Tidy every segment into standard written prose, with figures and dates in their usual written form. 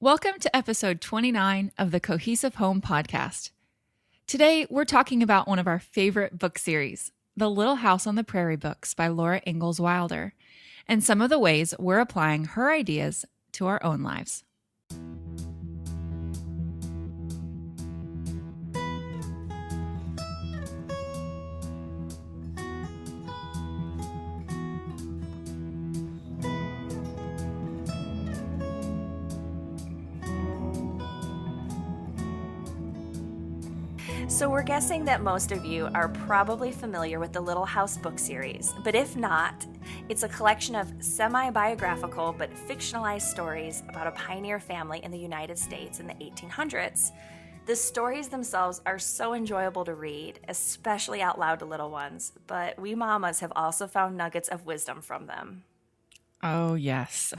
Welcome to episode 29 of the Cohesive Home Podcast. Today, we're talking about one of our favorite book series, The Little House on the Prairie books by Laura Ingalls Wilder, and some of the ways we're applying her ideas to our own lives. So we're guessing that most of you are probably familiar with the Little House book series, but if not, it's a collection of semi-biographical but fictionalized stories about a pioneer family in the United States in the 1800s. The stories themselves are so enjoyable to read, especially out loud to little ones, but we mamas have also found nuggets of wisdom from them. Oh, yes.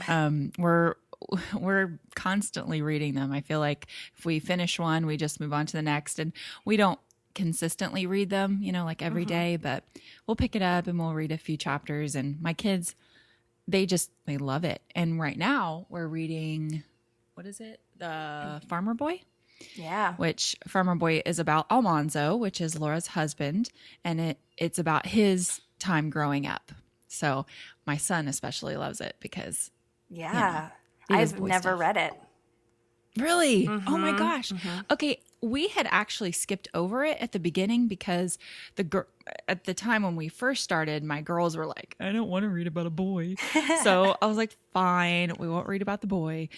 We're constantly reading them. I feel like if we finish one, we just move on to the next, and we don't consistently read them, like every day, but we'll pick it up and we'll read a few chapters. And my kids, they love it. And right now we're reading, what is it? The Farmer Boy? Yeah. Which Farmer Boy is about Almanzo, which is Laura's husband. And it's about his time growing up. So my son especially loves it because I've never read it. Really? Oh my gosh. Okay, we had actually skipped over it at the beginning because at the time when we first started, my girls were like, I don't want to read about a boy. So I was like, fine, we won't read about the boy.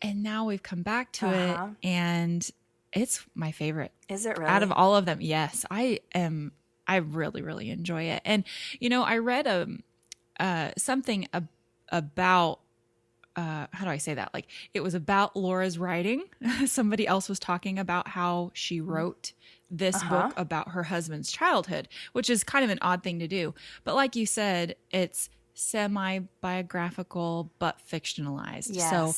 And now we've come back to it, and it's my favorite. Is it really? Out of all of them, yes. I really, really enjoy it. And, I read something about how do I say that? Like, it was about Laura's writing. Somebody else was talking about how she wrote this book about her husband's childhood, which is kind of an odd thing to do. But like you said, it's semi-biographical but fictionalized. Yes. So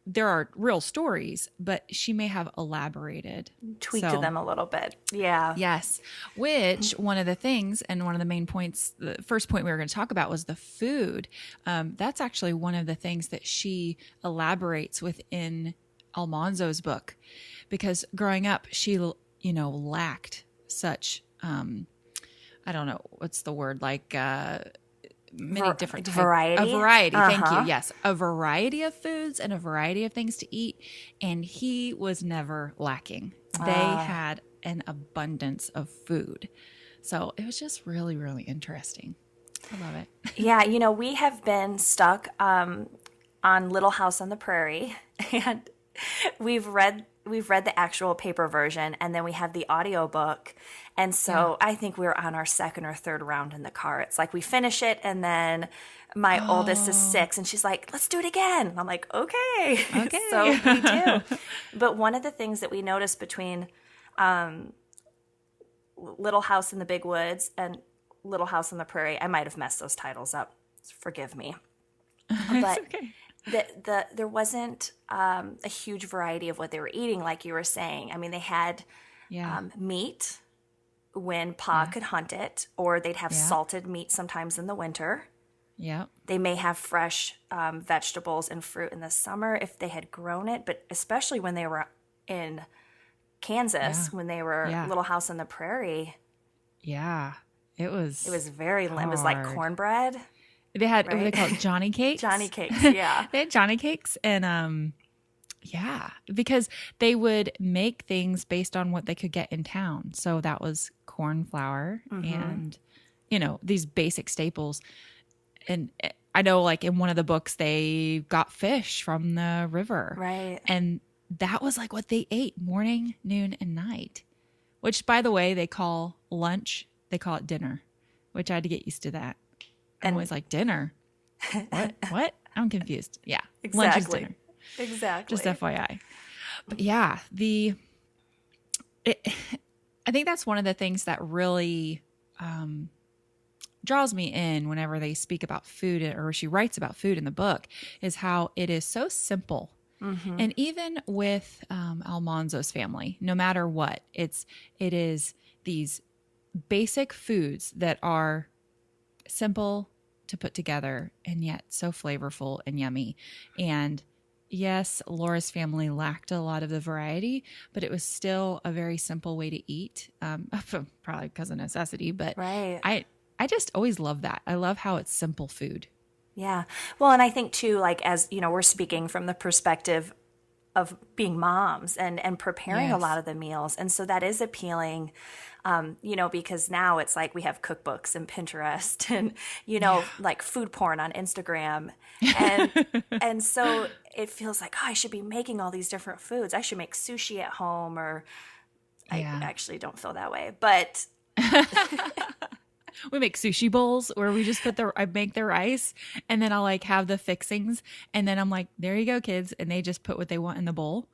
there are real stories, but she may have elaborated. Tweaked them a little bit. Yeah. Yes. Which one of the things, and one of the main points, the first point we were going to talk about was the food. That's actually one of the things that she elaborates within Almanzo's book, because growing up, she, lacked such, I don't know, what's the word, like, many different types. Variety. A variety. Thank you. Yes. A variety of foods and a variety of things to eat. And he was never lacking. They had an abundance of food. So it was just really, really interesting. I love it. Yeah. We have been stuck on Little House on the Prairie, and we've read the actual paper version, and then we have the audiobook. And so I think we're on our second or third round in the car. It's like we finish it, and then my oldest is 6, and she's like, let's do it again. And I'm like, okay. So we do. But one of the things that we noticed between Little House in the Big Woods and Little House on the Prairie, I might have messed those titles up. Forgive me. But okay. there wasn't a huge variety of what they were eating, like you were saying. I mean, they had meat when Pa could hunt it, or they'd have salted meat sometimes in the winter. Yeah. They may have fresh vegetables and fruit in the summer if they had grown it, but especially when they were in Kansas, when they were Little House on the Prairie. Yeah. It was very limited. It was like cornbread. They had, what they call it, Johnny cakes? Johnny cakes, yeah. They had Johnny cakes, and because they would make things based on what they could get in town. So that was corn flour and, these basic staples. And I know, like, in one of the books, they got fish from the river. Right. And that was like what they ate morning, noon, and night, which, by the way, they call lunch. They call it dinner, which I had to get used to that. And was like, dinner? What? I'm confused. Yeah. Exactly. Lunch is dinner. Exactly. Just FYI. But yeah, I think that's one of the things that really draws me in whenever they speak about food, or she writes about food in the book, is how it is so simple. And even with Almanzo's family, no matter what, it is these basic foods that are simple to put together and yet so flavorful and yummy. And yes, Laura's family lacked a lot of the variety, but it was still a very simple way to eat, probably because of necessity. But Right. I, I just always love that. I love how it's simple food. Yeah. Well, and I think too, like, as you know, we're speaking from the perspective of being moms and preparing a lot Yes. of the meals. And so that is appealing, because now it's like we have cookbooks and Pinterest and, Yeah. like food porn on Instagram. And, and so it feels like, oh, I should be making all these different foods. I should make sushi at home, or I Yeah. actually don't feel that way, but We make sushi bowls where we just I make the rice and then I'll like have the fixings. And then I'm like, there you go, kids. And they just put what they want in the bowl.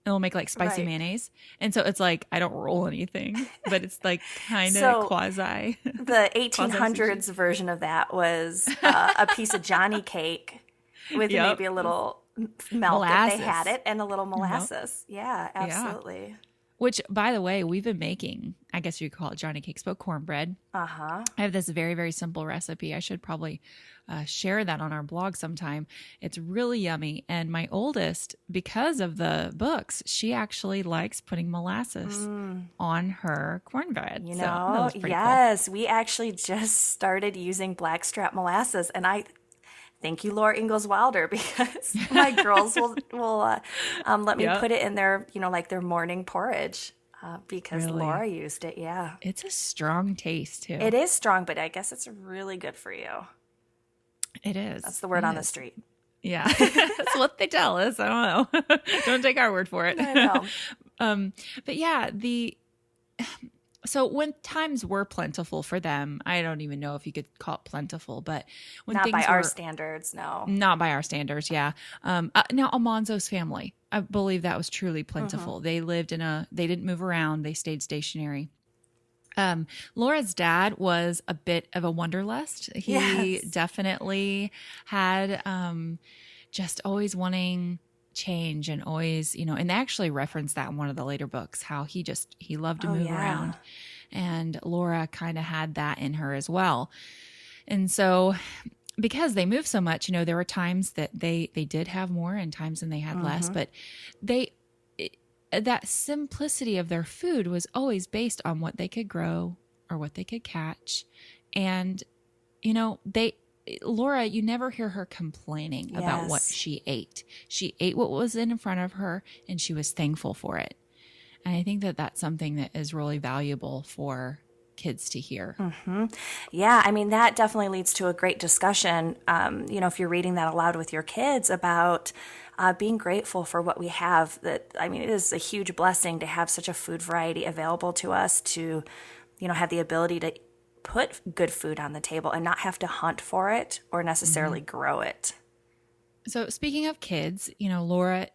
And we'll make like spicy right. mayonnaise. And so it's like, I don't roll anything, but it's like kind of So quasi, the quasi sushi. 1800s version of that was a piece of Johnny cake with Yep. maybe a little milk if they had Molasses. it, and a little Yep. molasses. Yeah, Yeah. absolutely. Which, by the way, we've been making, I guess you could call it Johnny Cakes, but cornbread. Uh-huh. I have this very, very simple recipe. I should probably share that on our blog sometime. It's really yummy. And my oldest, because of the books, she actually likes putting molasses on her cornbread. You So that know, was pretty cool. yes, we actually just started using blackstrap molasses, and I thank you, Laura Ingalls Wilder, because my girls will let me Yep. put it in their, like their morning porridge, because Really. Laura used it. Yeah, It's a strong taste, it too. is strong, but I guess it's really good for you. It That's is. the It word on the is. street. Yeah. That's what they tell us. I don't know. Don't take our word for it. I know. um, but yeah, so when times were plentiful for them, I don't even know if you could call it plentiful, but when Not by things our were standards, no. not by our standards, yeah. Now Almanzo's family, I believe that was truly plentiful. They didn't move around. They stayed stationary. Laura's dad was a bit of a wanderlust. He Yes. definitely had just always wanting change and always, and they actually reference that in one of the later books, how he loved to Oh, move yeah. around. And Laura kind of had that in her as well. And so because they moved so much, there were times that they did have more and times when they had less, but they that simplicity of their food was always based on what they could grow or what they could catch. And, they, Laura, you never hear her complaining about what Yes. she ate. She ate what was in front of her and she was thankful for it. And I think that that's something that is really valuable for kids to hear. Yeah, I mean, that definitely leads to a great discussion, if you're reading that aloud with your kids about being grateful for what we have. That, I mean, it is a huge blessing to have such a food variety available to us to, have the ability to put good food on the table and not have to hunt for it or necessarily grow it. So speaking of kids, Laura,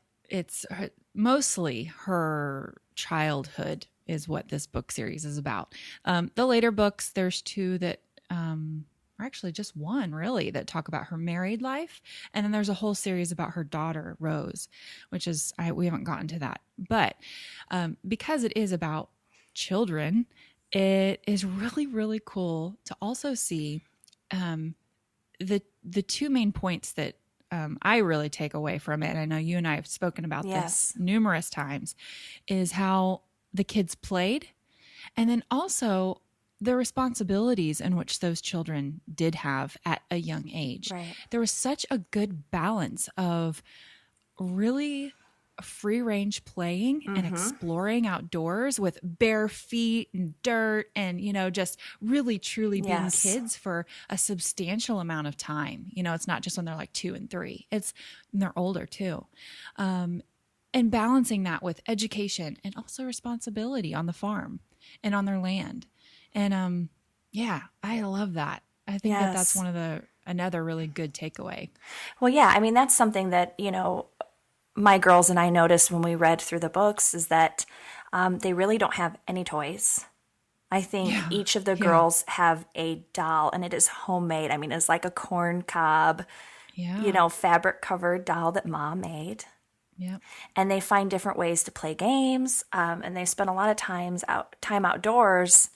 mostly her childhood is what this book series is about. The later books, there's two that, or actually just one really, that talk about her married life. And then there's a whole series about her daughter, Rose, which is, we haven't gotten to that. But because it is about children, it is really, really cool to also see the two main points that I really take away from it. I know you and I have spoken about this Yes. numerous times, is how the kids played, and then also the responsibilities in which those children did have at a young age. Right. There was such a good balance of really free range playing and exploring outdoors with bare feet and dirt and, just really truly being Yes. kids for a substantial amount of time. It's not just when they're like 2 and 3, it's when they're older too. And balancing that with education and also responsibility on the farm and on their land. And yeah, I love that. I think that that's Yes. another really good takeaway. Well, yeah, I mean, that's something that, my girls and I noticed when we read through the books is that they really don't have any toys. I think Yeah. each of the Yeah. girls have a doll, and it is homemade. I mean, it's like a corn cob, Yeah. fabric covered doll that mom made. Yeah. And they find different ways to play games, and they spend a lot of time outdoors.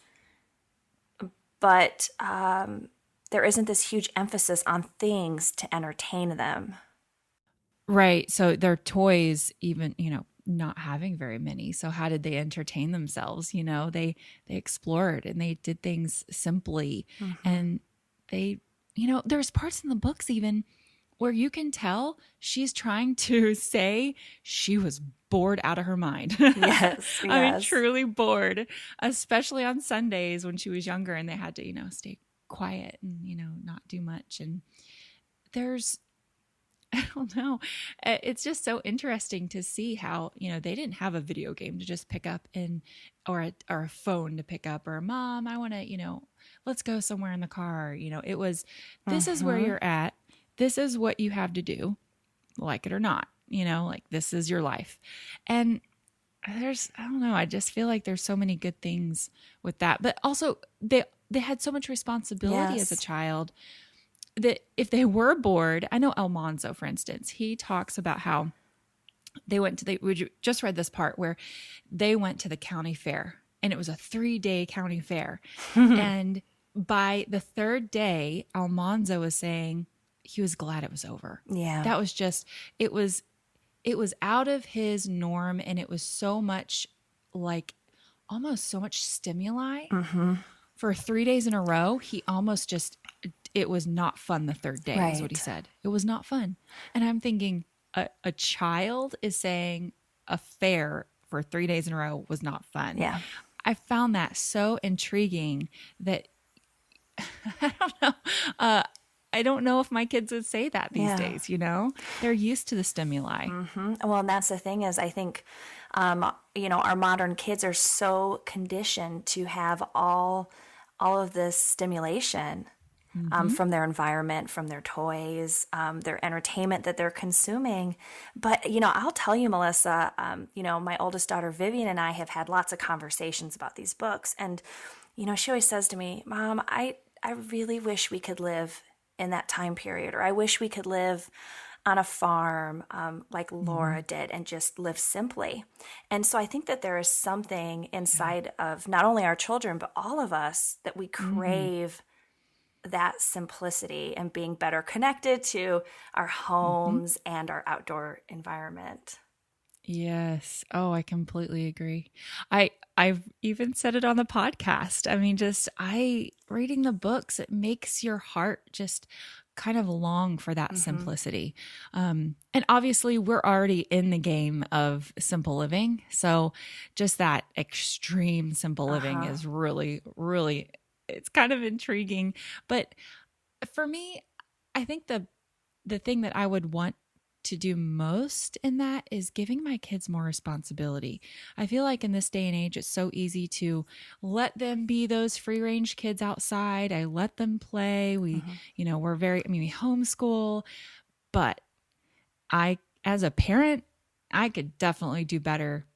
But there isn't this huge emphasis on things to entertain them. Right. So their toys, even, not having very many. So how did they entertain themselves? They explored and they did things simply. And they, there's parts in the books even where you can tell she's trying to say she was bored out of her mind. Yes, I mean, yes. truly bored, especially on Sundays when she was younger and they had to, stay quiet and, not do much. And there's, I don't know. It's just so interesting to see how, they didn't have a video game to just pick up or a phone to pick up, or mom, I want to, let's go somewhere in the car. It was, this is where you're at. This is what you have to do, like it or not, like this is your life. And I don't know. I just feel like there's so many good things with that, but also they had so much responsibility as a child that if they were bored, I know Almanzo, for instance, he talks about how we just read this part where they went to the county fair and it was a 3-day county fair. And by the third day, Almanzo was saying he was glad it was over. Yeah. That was just, it was out of his norm. And it was so much almost so much stimuli for 3 days in a row. He almost just, it was not fun the third day, is what he said. It was not fun. And I'm thinking a child is saying a fair for 3 days in a row was not fun. Yeah. I found that so intriguing that I don't know if my kids would say that these days, They're used to the stimuli. Well, and that's the thing is I think, our modern kids are so conditioned to have all of this stimulation from their environment, from their toys, their entertainment that they're consuming. But, I'll tell you, Melissa, my oldest daughter, Vivian, and I have had lots of conversations about these books. And, she always says to me, Mom, I really wish we could live in that time period, or I wish we could live on a farm like Laura did and just live simply. And so I think that there is something inside of not only our children, but all of us that we crave that simplicity and being better connected to our homes and our outdoor environment. Yes. Oh, I completely agree. I've even said it on the podcast. I mean, reading the books, it makes your heart just kind of long for that simplicity. And obviously we're already in the game of simple living. So just that extreme simple living is really, really, it's kind of intriguing. But for me, I think the thing that I would want to do most in that is giving my kids more responsibility. I feel like in this day and age, it's so easy to let them be those free range kids outside. I let them play. We we homeschool, but as a parent, I could definitely do better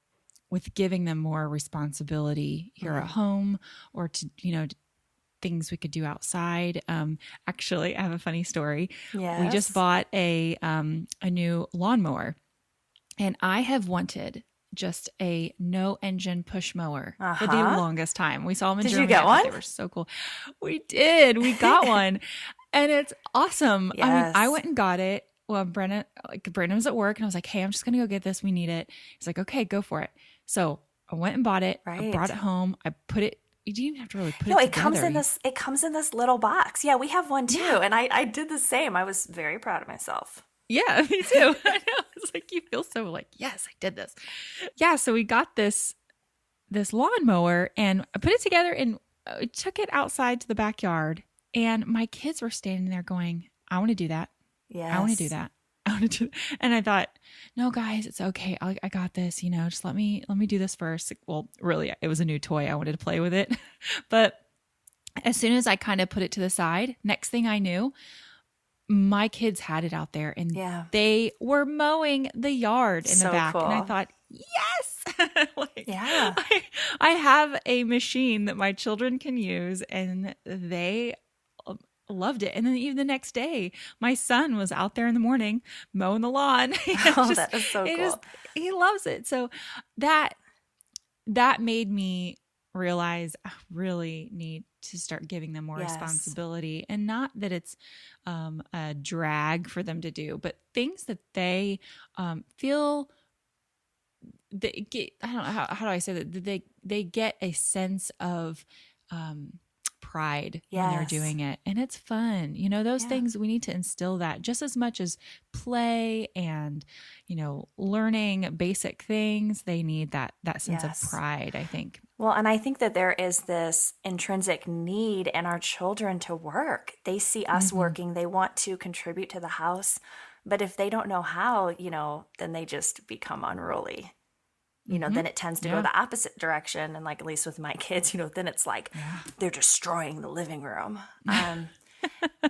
with giving them more responsibility here at home, or to, things we could do outside. Actually, I have a funny story. Yes. We just bought a new lawnmower, and I have wanted just a no engine push mower for the longest time. We saw them in Did Germany. you get one? They were so cool. We did. We got one, and it's awesome. Yes. I mean, I went and got it. Well, Brandon was at work, and I was like, "Hey, I'm just gonna go get this. We need it." He's like, "Okay, go for it." So I went and bought it. I brought it home. I put it. You didn't even have to really put it together. It comes in this little box. Yeah, we have one too. Yeah. And I did the same. I was very proud of myself. Yeah, me too. I know. It's like you feel so like, yes, I did this. Yeah, so we got this lawnmower and I put it together and took it outside to the backyard. And my kids were standing there going, I want to do that. Yes. I want to do that. And I thought, no, guys, it's okay. I got this, just let me do this first. Well, really, it was a new toy. I wanted to play with it. But as soon as I kind of put it to the side, next thing I knew, my kids had it out there and they were mowing the yard in the back. Cool. And I thought, yes, I have a machine that my children can use, and they loved it. And then even the next day, my son was out there in the morning mowing the lawn. That is so cool. He loves it. So that made me realize I really need to start giving them more Yes. responsibility, and not that it's a drag for them to do, but things that they feel they get, I don't know, how do I say that? They get a sense of pride when they're Yes. doing it, and it's fun. You know, those Yeah. things, we need to instill that just as much as play and, you know, learning basic things. They need that sense Yes. of pride, I think. Well, and I think that there is this intrinsic need in our children to work. They see us working, they want to contribute to the house, but if they don't know how, you know, then they just become unruly. You know, then it tends to go Yeah. the opposite direction. And like, at least with my kids, you know, then it's like they're destroying the living room.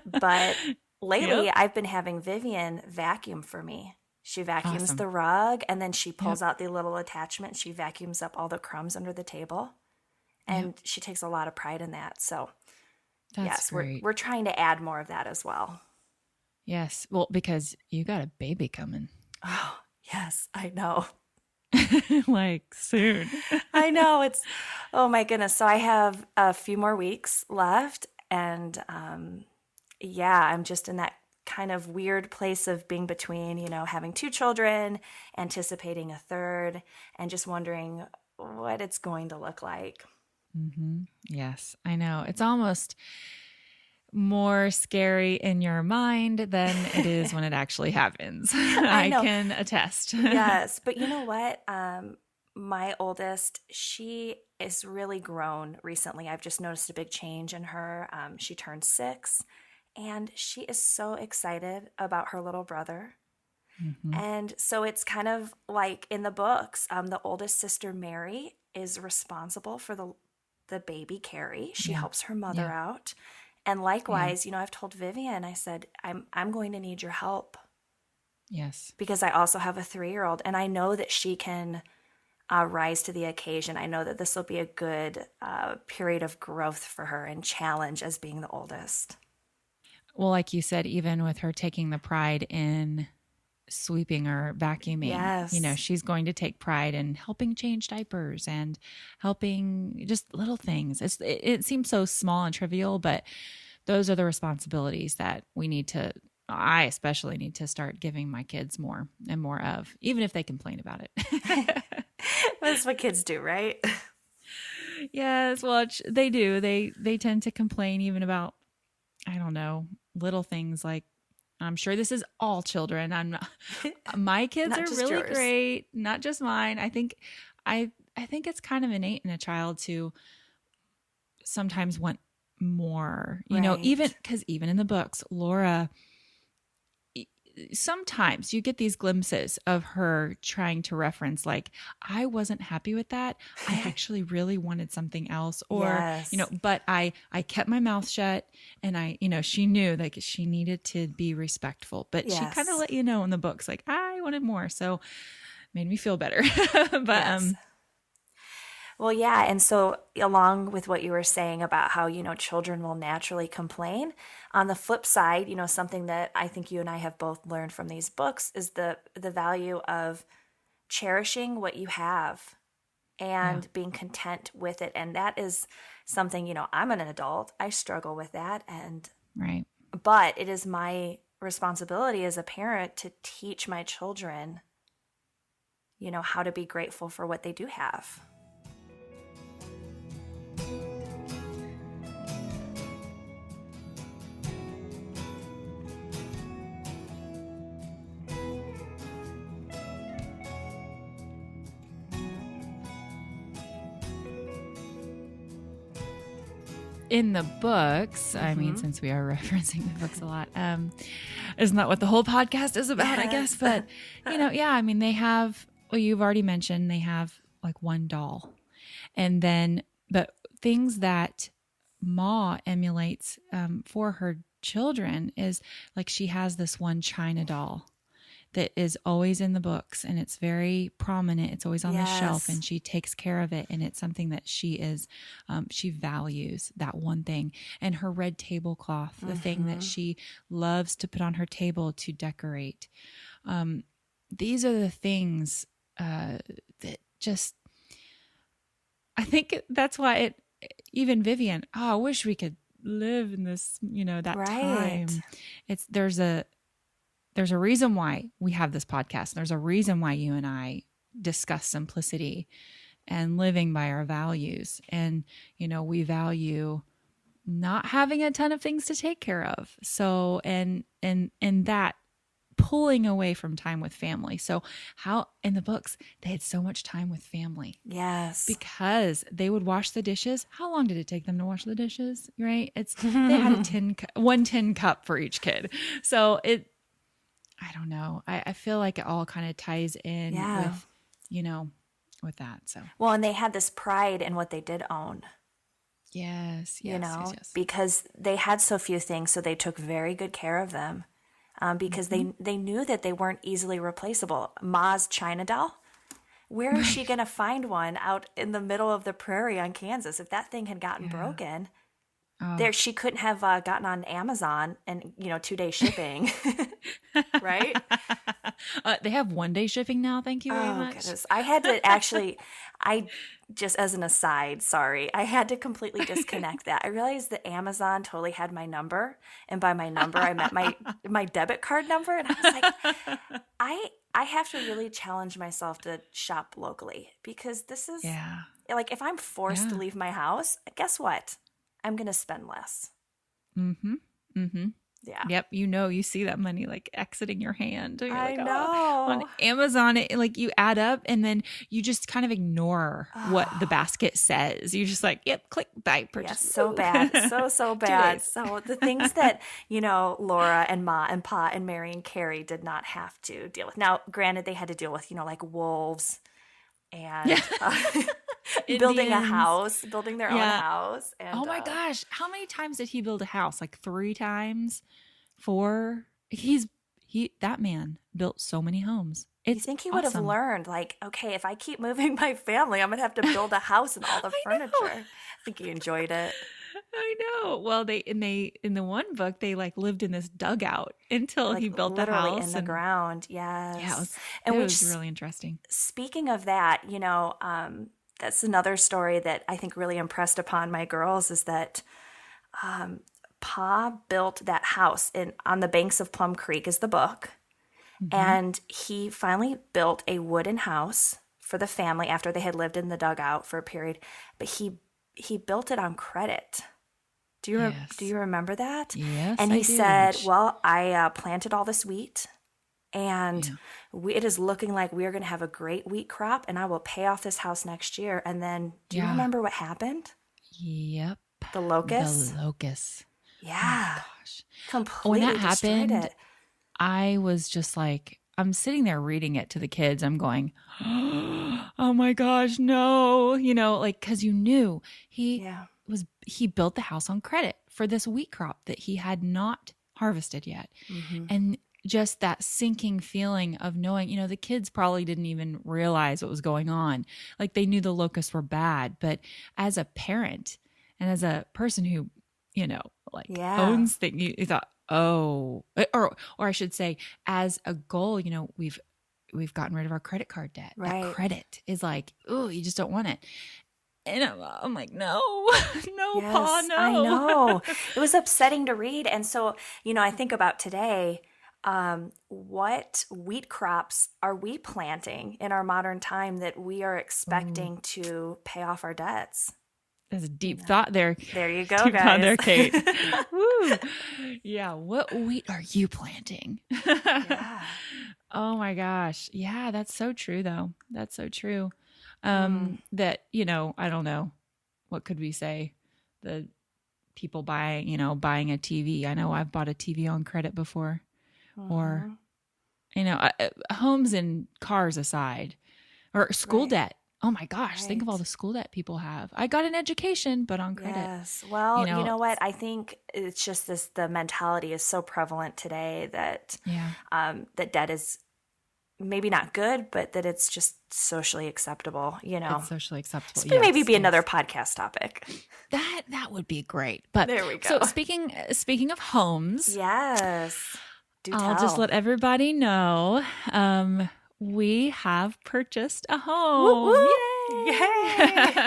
But lately I've been having Vivian vacuum for me. She vacuums Awesome. the rug, and then she pulls out the little attachment. She vacuums up all the crumbs under the table. And she takes a lot of pride in that. So That's yes, great. we're trying to add more of that as well. Yes. Well, because you got a baby coming. Oh, yes, I know. Like soon. I know, it's, oh my goodness. So I have a few more weeks left, and yeah, I'm just in that kind of weird place of being between, you know, having two children, anticipating a third, and just wondering what it's going to look like. Yes, I know. It's almost more scary in your mind than it is when it actually happens. I know. can attest. Yes, but you know what? My oldest, she is really grown recently. I've just noticed a big change in her. She turned 6, and she is so excited about her little brother. And so it's kind of like in the books, the oldest sister, Mary, is responsible for the baby, Carrie. She helps her mother out. And likewise, you know, I've told Vivian, I said, I'm going to need your help. Yes. Because I also have a 3-year-old, and I know that she can rise to the occasion. I know that this will be a good period of growth for her and challenge as being the oldest. Well, like you said, even with her taking the pride in sweeping or vacuuming, Yes. you know, she's going to take pride in helping change diapers and helping just little things. It seems so small and trivial, but those are the responsibilities that I especially need to start giving my kids more and more of, even if they complain about it. That's what kids do, right? Yes, well, they do. They tend to complain even about, I don't know, little things like, I'm sure this is all children. I'm not, my kids Not are just really yours. great, not just mine. I think it's kind of innate in a child to sometimes want more, you know, Right. even in the books, Laura, sometimes you get these glimpses of her trying to reference, like, I wasn't happy with that. I actually really wanted something else. Or, Yes. you know, but I kept my mouth shut, and she knew like she needed to be respectful, but she kind of Yes. let you know in the books, like, I wanted more. So made me feel better. But, Yes. Well, yeah. And so, along with what you were saying about how, you know, children will naturally complain, on the flip side, you know, something that I think you and I have both learned from these books is the value of cherishing what you have and being content with it. And that is something, you know, I'm an adult. I struggle with that. right. But it is my responsibility as a parent to teach my children, you know, how to be grateful for what they do have. In the books, I mean, since we are referencing the books a lot, isn't that what the whole podcast is about, I guess? But, you know, yeah, I mean, you've already mentioned they have like one doll. And then, but things that Ma emulates for her children is like she has this one China doll that is always in the books, and it's very prominent. It's always on the shelf, and she takes care of it. And it's something that she values, that one thing. And her red tablecloth, the thing that she loves to put on her table to decorate. These are the things that just, I think that's why even Vivian, oh, I wish we could live in this, that Right. time. There's a reason why we have this podcast. There's a reason why you and I discuss simplicity and living by our values. And, we value not having a ton of things to take care of. So, and that pulling away from time with family. So how in the books, they had so much time with family. Yes. Because they would wash the dishes. How long did it take them to wash the dishes? Right. They had one tin cup for each kid. So I don't know. I feel like it all kind of ties in with, with that. So, well, and they had this pride in what they did own. Yes. Because they had so few things. So they took very good care of them. Because they knew that they weren't easily replaceable. Ma's China doll, where is she going to find one out in the middle of the prairie on Kansas? If that thing had gotten broken, she couldn't have gotten on Amazon and 2-day shipping, right? They have 1-day shipping now. Thank you very much. Goodness. I had to actually, just as an aside, sorry, I had to completely disconnect that. I realized that Amazon totally had my number, and by my number I meant my debit card number, and I was like, I have to really challenge myself to shop locally, because this is like, if I'm forced to leave my house, guess what? I'm going to spend less. Mm-hmm. Mm-hmm. Yeah. Yep. You see that money like exiting your hand. You're I like, know. Oh. On Amazon, you add up and then you just kind of ignore what the basket says. You're just like, yep, click, buy, purchase. Yes, so bad. So bad. So the things that, Laura and Ma and Pa and Mary and Carrie did not have to deal with. Now, granted, they had to deal with, like wolves and building a house, building their own house. And, oh my gosh. How many times did he build a house? Like 3 times? 4? That man built so many homes. You think he would have learned, like, okay, if I keep moving my family, I'm going to have to build a house and all the furniture. I think he enjoyed it. I know. Well, in the one book, they lived in this dugout until he built the house. Literally in the ground. Yes. Yeah, it was really interesting. Speaking of that, that's another story that I think really impressed upon my girls, is that Pa built that house on the banks of Plum Creek, is the book. Mm-hmm. And he finally built a wooden house for the family after they had lived in the dugout for a period. But he built it on credit. Do you remember that? Yes, and he said, well, I planted all this wheat, and it is looking like we are going to have a great wheat crop, and I will pay off this house next year. And then, do you remember what happened? Yep. The locusts. Yeah. Oh my gosh. Completely when that happened, it. I was just like, I'm sitting there reading it to the kids. I'm going, oh my gosh, no. Because you knew he built the house on credit for this wheat crop that he had not harvested yet. Mm-hmm. And just that sinking feeling of knowing, the kids probably didn't even realize what was going on. Like, they knew the locusts were bad, but as a parent and as a person who, owns things, you thought, oh, or I should say, as a goal, we've gotten rid of our credit card debt. Right. That credit is like, oh, you just don't want it. And I'm like, no, Pa, no. I know. It was upsetting to read. And so, I think about today, what wheat crops are we planting in our modern time that we are expecting to pay off our debts? There's a deep thought there. There you go, deep guys. Thought there, Kate. Woo. Yeah. What wheat are you planting? Yeah. Oh my gosh. Yeah, that's so true though. That's so true. That, I don't know. What could we say? The people buying a TV. I know I've bought a TV on credit before. Mm-hmm. Or, homes and cars aside. Or school debt. Oh my gosh, think of all the school debt people have. I got an education, but on credit. Yes. Well, you know what? I think it's just the mentality is so prevalent today that that debt is maybe not good, but that it's just socially acceptable, It's socially acceptable. This could maybe be another podcast topic. That would be great. But there we go. So speaking of homes. Yes. I'll just let everybody know. We have purchased a home. Woo-woo. Yay!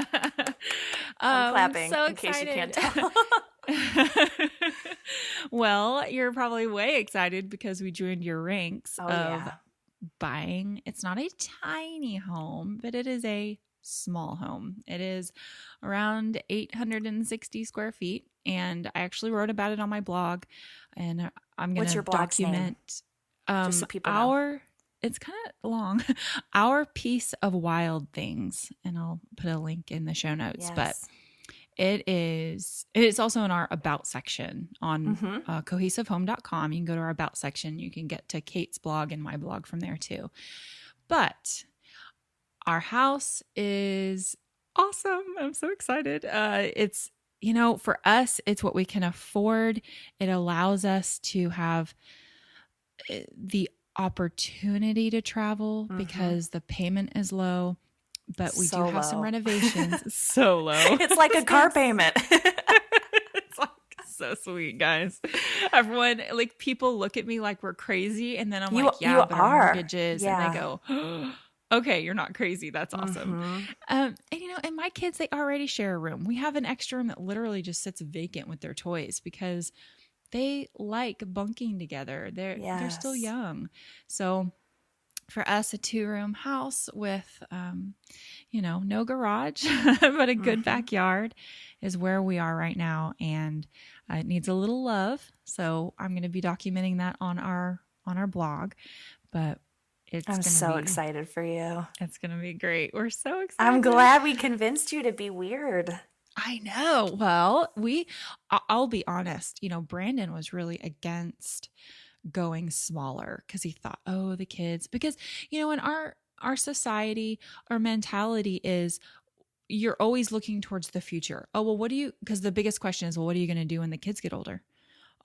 I'm clapping So in case you can't tell. Well, you're probably way excited because we joined your ranks Oh, of yeah. buying. It's not a tiny home, but it is a small home. It is around 860 square feet. And I actually wrote about it on my blog. And I'm going What's to your blog's name? document Just so people know. it's kind of long, our piece of wild things. And I'll put a link in the show notes. But Yes. it's also in our about section on Mm-hmm. cohesivehome.com. You can go to our about section. You can get to Kate's blog and my blog from there too. But our house is awesome. I'm so excited. It's, for us, it's what we can afford. It allows us to have the opportunity to travel because the payment is low. But we So do have some low. renovations. So low. It's like a car payment. It's like so sweet, guys. Everyone, like, people look at me like we're crazy, and then I'm You- like, yeah, you but our are. mortgages, Yeah. and they go, okay, you're not crazy. That's awesome. Mhm. And my kids, they already share a room. We have an extra room that literally just sits vacant with their toys because they like bunking together. They're still Yes. young, so. For us, a 2-room house with, no garage, but a good backyard is where we are right now. And it needs a little love. So I'm going to be documenting that on our blog, but I'm so excited for you. It's going to be great. We're so excited. I'm glad we convinced you to be weird. I know. Well, I'll be honest, Brandon was really against going smaller because he thought, oh, the kids, because in our society, our mentality is you're always looking towards the future. Oh, well, because the biggest question is, well, what are you going to do when the kids get older?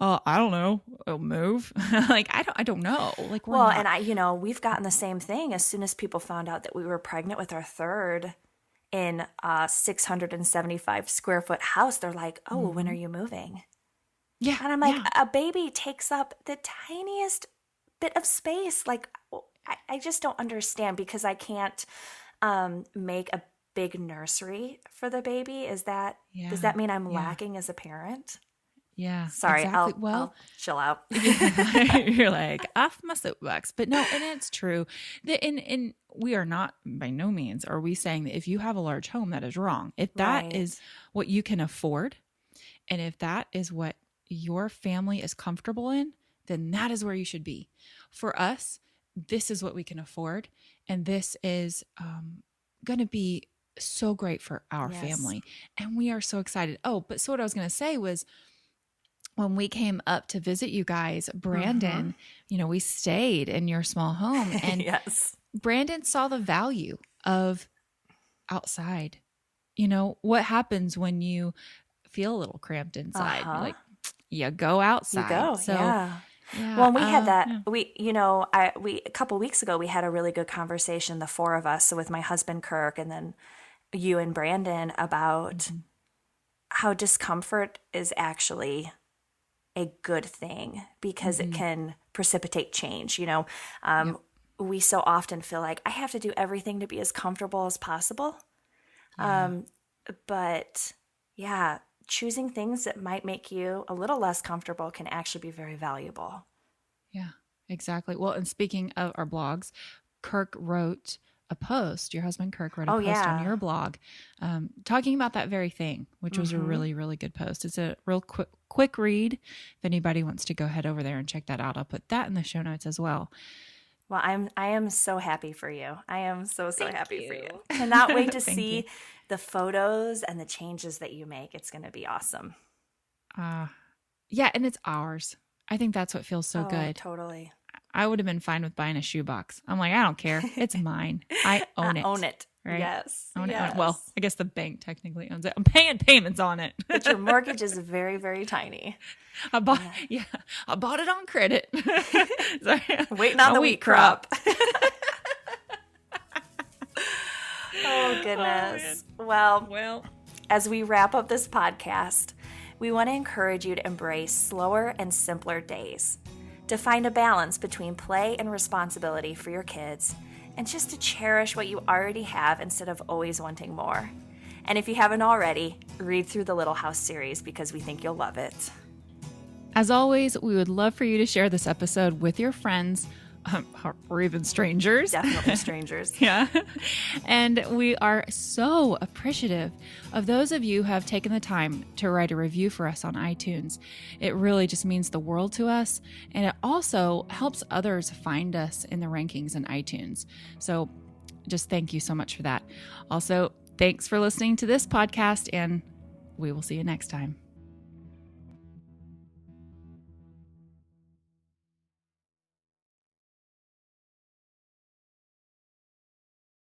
Oh, I don't know. I'll move. Like, I don't know. Like, we're not. And we've gotten the same thing. As soon as people found out that we were pregnant with our third in a 675 square foot house, they're like, oh, well, when are you moving? Yeah. And I'm like, a baby takes up the tiniest bit of space. Like, I just don't understand because I can't make a big nursery for the baby. Does that mean I'm lacking as a parent? Yeah. Sorry, exactly. I'll chill out. You're like, off my soapbox. But no, and it's true. And we are not, by no means are we saying that if you have a large home, that is wrong. If that is what you can afford, and if that is what your family is comfortable in, then that is where you should be. For us, this is what we can afford. And this is going to be so great for our family. And we are so excited. Oh, but so what I was going to say was when we came up to visit you guys, Brandon, we stayed in your small home and yes. Brandon saw the value of outside. What happens when you feel a little cramped inside? Like, you go outside. You go, so, yeah. Well, we had that. Yeah. We a couple weeks ago we had a really good conversation, the four of us, so with my husband Kirk, and then you and Brandon, about how discomfort is actually a good thing because it can precipitate change. We so often feel like I have to do everything to be as comfortable as possible, but yeah. Choosing things that might make you a little less comfortable can actually be very valuable. Yeah, exactly. Well, and speaking of our blogs, Kirk wrote a post. Your husband Kirk wrote a post on your blog talking about that very thing, which was a really, really good post. It's a real quick read. If anybody wants to go head over there and check that out, I'll put that in the show notes as well. Well, I am so happy for you. I am so happy for you. Cannot wait to see the photos and the changes that you make. It's going to be awesome. Yeah, and it's ours. I think that's what feels so good. Totally. I would have been fine with buying a shoebox. I'm like, I don't care. It's mine. I own it. Own it. Right? Yes. Own yes. it. Well, I guess the bank technically owns it. I'm paying payments on it. But your mortgage is very, very tiny. I bought it on credit. Sorry. Waiting on the wheat crop. Oh, goodness. Well, as we wrap up this podcast, we want to encourage you to embrace slower and simpler days, to find a balance between play and responsibility for your kids, and just to cherish what you already have instead of always wanting more. And if you haven't already, read through the Little House series because we think you'll love it. As always, we would love for you to share this episode with your friends, or even strangers. Definitely strangers. Yeah. And we are so appreciative of those of you who have taken the time to write a review for us on iTunes. It really just means the world to us. And it also helps others find us in the rankings in iTunes. So just thank you so much for that. Also, thanks for listening to this podcast, and we will see you next time.